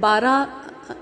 12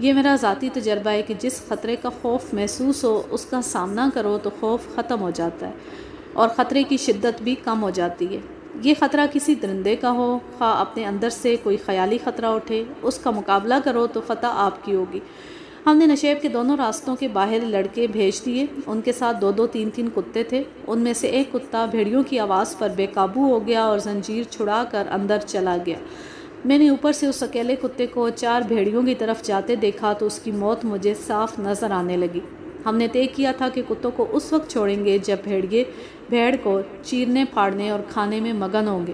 یہ میرا ذاتی تجربہ ہے کہ جس خطرے کا خوف محسوس ہو اس کا سامنا کرو تو خوف ختم ہو جاتا ہے اور خطرے کی شدت بھی کم ہو جاتی ہے۔ یہ خطرہ کسی درندے کا ہو، خواہ اپنے اندر سے کوئی خیالی خطرہ اٹھے، اس کا مقابلہ کرو تو فتح آپ کی ہوگی۔ ہم نے نشیب کے دونوں راستوں کے باہر لڑکے بھیج دیے۔ ان کے ساتھ 2 3 کتے تھے۔ ان میں سے ایک کتا بھیڑیوں کی آواز پر بے قابو ہو گیا اور زنجیر چھڑا کر اندر چلا گیا۔ میں نے اوپر سے اس اکیلے کتے کو 4 بھیڑیوں کی طرف جاتے دیکھا تو اس کی موت مجھے صاف نظر آنے لگی۔ ہم نے طے کیا تھا کہ کتوں کو اس وقت چھوڑیں گے جب بھیڑیے بھیڑ کو چیرنے پھاڑنے اور کھانے میں مگن ہوں گے،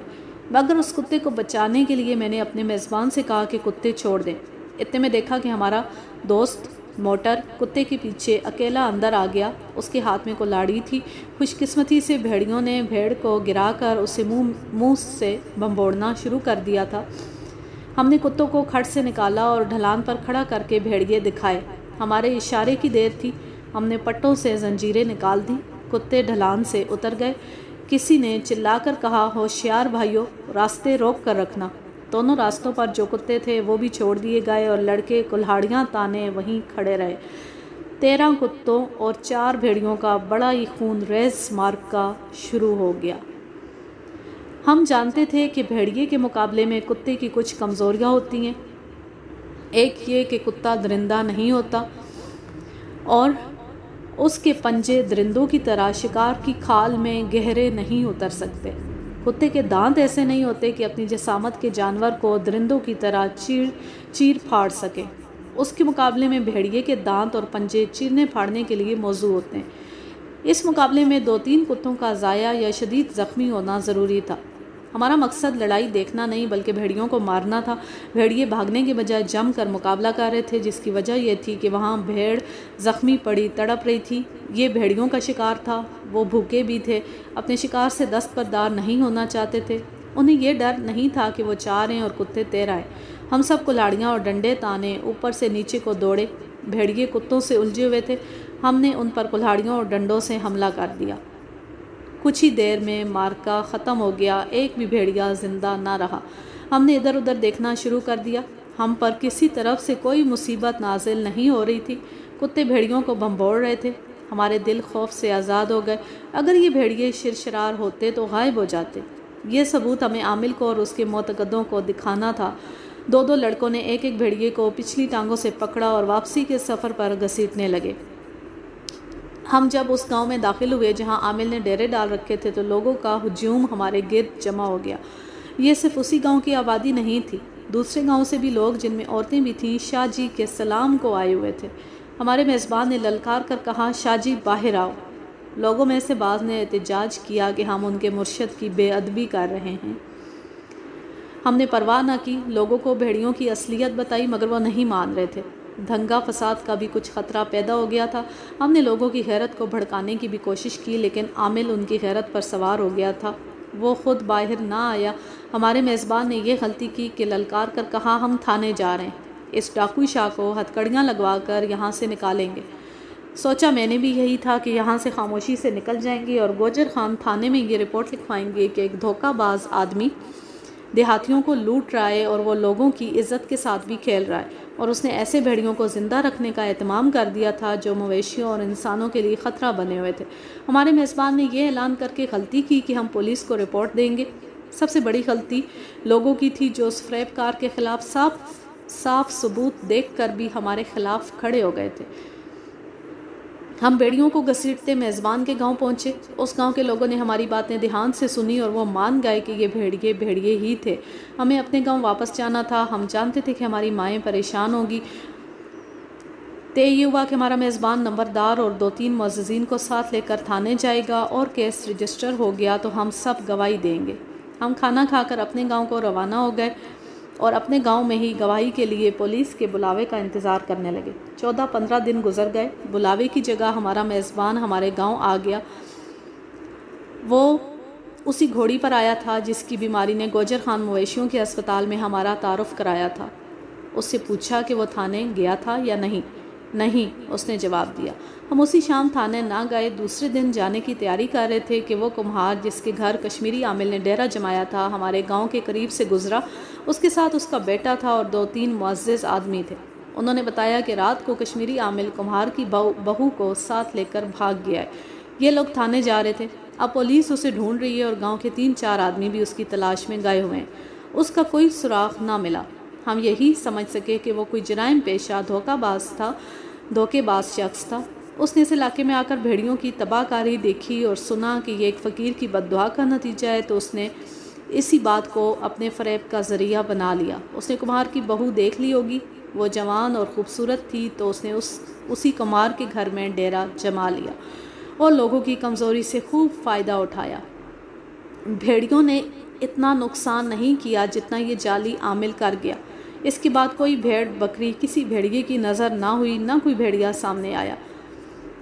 مگر اس کتے کو بچانے کے لیے میں نے اپنے میزبان سے کہا کہ کتے چھوڑ دیں۔ اتنے میں دیکھا کہ ہمارا دوست موٹر کتے کے پیچھے اکیلا اندر آ گیا۔ اس کے ہاتھ میں کلاڑی تھی۔ خوش قسمتی سے بھیڑیوں نے بھیڑ کو گرا کر اسے منہ سے بھنبوڑنا شروع کر دیا تھا۔ ہم نے کتوں کو کھڑ سے نکالا اور ڈھلان پر کھڑا کر کے بھیڑیے دکھائے۔ ہمارے اشارے کی دیر تھی۔ ہم نے پٹوں سے زنجیریں نکال دیں۔ کتے ڈھلان سے اتر گئے۔ کسی نے چلا کر کہا، ہوشیار بھائیو، راستے روک کر رکھنا۔ دونوں راستوں پر جو کتے تھے وہ بھی چھوڑ دیے گئے اور لڑکے کلہاڑیاں تانے وہیں کھڑے رہے۔ 13 کتوں اور 4 بھیڑیوں کا بڑا ہی خون ریز معرکہ شروع ہو گیا۔ ہم جانتے تھے کہ بھیڑیے کے مقابلے میں کتے کی کچھ کمزوریاں ہوتی ہیں۔ ایک یہ کہ کتا درندہ نہیں ہوتا اور اس کے پنجے درندوں کی طرح شکار کی کھال میں گہرے نہیں اتر سکتے۔ کتے کے دانت ایسے نہیں ہوتے کہ اپنی جسامت کے جانور کو درندوں کی طرح چیر پھاڑ سکیں۔ اس کے مقابلے میں بھیڑیے کے دانت اور پنجے چیرنے پھاڑنے کے لیے موزوں ہوتے ہیں۔ اس مقابلے میں 2 3 کتوں کا ضائع یا شدید زخمی ہونا ضروری تھا۔ ہمارا مقصد لڑائی دیکھنا نہیں بلکہ بھیڑیوں کو مارنا تھا۔ بھیڑیے بھاگنے کے بجائے جم کر مقابلہ کر رہے تھے، جس کی وجہ یہ تھی کہ وہاں بھیڑ زخمی پڑی تڑپ رہی تھی۔ یہ بھیڑیوں کا شکار تھا۔ وہ بھوکے بھی تھے، اپنے شکار سے دستبردار نہیں ہونا چاہتے تھے۔ انہیں یہ ڈر نہیں تھا کہ وہ چار ہیں اور کتے 13 ہیں۔ ہم سب کلاڑیاں اور ڈنڈے تانے اوپر سے نیچے کو دوڑے۔ بھیڑیے کتوں سے الجھے ہوئے تھے۔ ہم نے ان پر کلاڑیوں اور ڈنڈوں سے حملہ کر دیا۔ کچھ ہی دیر میں معرکہ ختم ہو گیا۔ ایک بھی بھیڑیا زندہ نہ رہا۔ ہم نے ادھر ادھر دیکھنا شروع کر دیا۔ ہم پر کسی طرف سے کوئی مصیبت نازل نہیں ہو رہی تھی۔ کتے بھیڑیوں کو بھنبوڑ رہے تھے۔ ہمارے دل خوف سے آزاد ہو گئے۔ اگر یہ بھیڑیے شرشرار ہوتے تو غائب ہو جاتے۔ یہ ثبوت ہمیں عامل کو اور اس کے معتقدوں کو دکھانا تھا۔ 2 لڑکوں نے ایک بھیڑیے کو پچھلی ٹانگوں سے پکڑا اور واپسی کے سفر پر گھسیٹنے لگے۔ ہم جب اس گاؤں میں داخل ہوئے جہاں عامل نے ڈیرے ڈال رکھے تھے تو لوگوں کا ہجوم ہمارے گرد جمع ہو گیا۔ یہ صرف اسی گاؤں کی آبادی نہیں تھی، دوسرے گاؤں سے بھی لوگ، جن میں عورتیں بھی تھیں، شاہ جی کے سلام کو آئے ہوئے تھے۔ ہمارے میزبان نے للکار کر کہا، شاہ جی باہر آؤ۔ لوگوں میں سے بعض نے احتجاج کیا کہ ہم ان کے مرشد کی بے ادبی کر رہے ہیں۔ ہم نے پرواہ نہ کی، لوگوں کو بھیڑیوں کی اصلیت بتائی مگر وہ نہیں مان رہے تھے۔ دنگا فساد کا بھی کچھ خطرہ پیدا ہو گیا تھا۔ ہم نے لوگوں کی غیرت کو بھڑکانے کی بھی کوشش کی لیکن عامل ان کی غیرت پر سوار ہو گیا تھا۔ وہ خود باہر نہ آیا۔ ہمارے میزبان نے یہ غلطی کی کہ للکار کر کہا، ہم تھانے جا رہے ہیں، اس ڈاکو شاہ کو ہتھکڑیاں لگوا کر یہاں سے نکالیں گے۔ سوچا میں نے بھی یہی تھا کہ یہاں سے خاموشی سے نکل جائیں گے اور گوجر خان تھانے میں یہ رپورٹ لکھوائیں گے کہ ایک دھوکہ باز آدمی دیہاتیوں کو لوٹ رہا ہے اور وہ لوگوں کی عزت کے ساتھ بھی کھیل رہا ہے، اور اس نے ایسے بھیڑیوں کو زندہ رکھنے کا اہتمام کر دیا تھا جو مویشیوں اور انسانوں کے لیے خطرہ بنے ہوئے تھے۔ ہمارے میزبان نے یہ اعلان کر کے غلطی کی کہ ہم پولیس کو رپورٹ دیں گے۔ سب سے بڑی غلطی لوگوں کی تھی جو اس فریب کار کے خلاف صاف ثبوت دیکھ کر بھی ہمارے خلاف کھڑے ہو گئے تھے۔ ہم بیڑیوں کو گھسیٹتے میزبان کے گاؤں پہنچے۔ اس گاؤں کے لوگوں نے ہماری باتیں دھیان سے سنی اور وہ مان گئے کہ یہ بھیڑیے ہی تھے۔ ہمیں اپنے گاؤں واپس جانا تھا۔ ہم جانتے تھے کہ ہماری مائیں پریشان ہوگی۔ طے یہ ہوا کہ ہمارا میزبان نمبردار اور 2 3 معززین کو ساتھ لے کر تھانے جائے گا، اور کیس رجسٹر ہو گیا تو ہم سب گواہی دیں گے۔ ہم کھانا کھا کر اپنے گاؤں کو روانہ ہو گئے اور اپنے گاؤں میں ہی گواہی کے لیے پولیس کے بلاوے کا انتظار کرنے لگے۔ 14 15 دن گزر گئے۔ بلاوے کی جگہ ہمارا میزبان ہمارے گاؤں آ گیا۔ وہ اسی گھوڑی پر آیا تھا جس کی بیماری نے گوجر خان مویشیوں کے اسپتال میں ہمارا تعارف کرایا تھا۔ اس سے پوچھا کہ وہ تھانے گیا تھا یا نہیں۔ نہیں، اس نے جواب دیا۔ ہم اسی شام تھانے نہ گئے۔ دوسرے دن جانے کی تیاری کر رہے تھے کہ وہ کمہار جس کے گھر کشمیری عامل نے ڈیرہ جمایا تھا ہمارے گاؤں کے قریب سے گزرا۔ اس کے ساتھ اس کا بیٹا تھا اور 2 3 معزز آدمی تھے۔ انہوں نے بتایا کہ رات کو کشمیری عامل کمہار کی بہو کو ساتھ لے کر بھاگ گیا ہے۔ یہ لوگ تھانے جا رہے تھے، اب پولیس اسے ڈھونڈ رہی ہے اور گاؤں کے 3-4 آدمی بھی اس کی تلاش میں گئے ہوئے ہیں۔ اس کا کوئی سراغ نہ ملا۔ ہم یہی سمجھ سکے کہ وہ کوئی جرائم پیشہ دھوکے باز شخص تھا۔ اس نے اس علاقے میں آ کر بھیڑیوں کی تباہ کاری دیکھی اور سنا کہ یہ ایک فقیر کی بد دعا کا نتیجہ ہے، تو اس نے اسی بات کو اپنے فریب کا ذریعہ بنا لیا۔ اس نے کمہار کی بہو دیکھ لی ہوگی، وہ جوان اور خوبصورت تھی، تو اس نے اسی کمہار کے گھر میں ڈیرا جما لیا اور لوگوں کی کمزوری سے خوب فائدہ اٹھایا۔ بھیڑیوں نے اتنا نقصان نہیں کیا جتنا یہ جعلی عامل کر گیا۔ اس کے بعد کوئی بھیڑ بکری کسی بھیڑیے کی نظر نہ ہوئی، نہ کوئی بھیڑیا سامنے آیا۔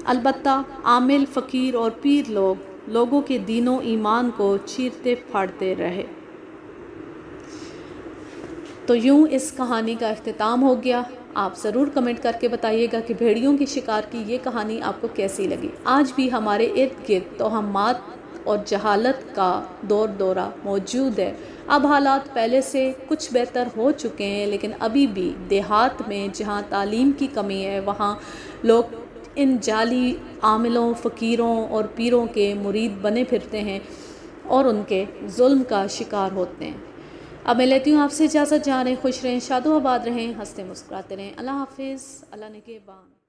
البتہ عامل، فقیر اور پیر لوگوں کے دین و ایمان کو چیرتے پھاڑتے رہے۔ تو یوں اس کہانی کا اختتام ہو گیا۔ آپ ضرور کمنٹ کر کے بتائیے گا کہ بھیڑیوں کی شکار کی یہ کہانی آپ کو کیسی لگی۔ آج بھی ہمارے ارد گرد توہمات اور جہالت کا دورہ موجود ہے۔ اب حالات پہلے سے کچھ بہتر ہو چکے ہیں، لیکن ابھی بھی دیہات میں جہاں تعلیم کی کمی ہے، وہاں لوگ ان جعلی عاملوں، فقیروں اور پیروں کے مرید بنے پھرتے ہیں اور ان کے ظلم کا شکار ہوتے ہیں۔ اب میں لیتی ہوں آپ سے اجازت، جہاں رہیں خوش رہیں، شاد و آباد رہیں، ہنستے مسکراتے رہیں۔ اللہ حافظ، اللہ نگہبان۔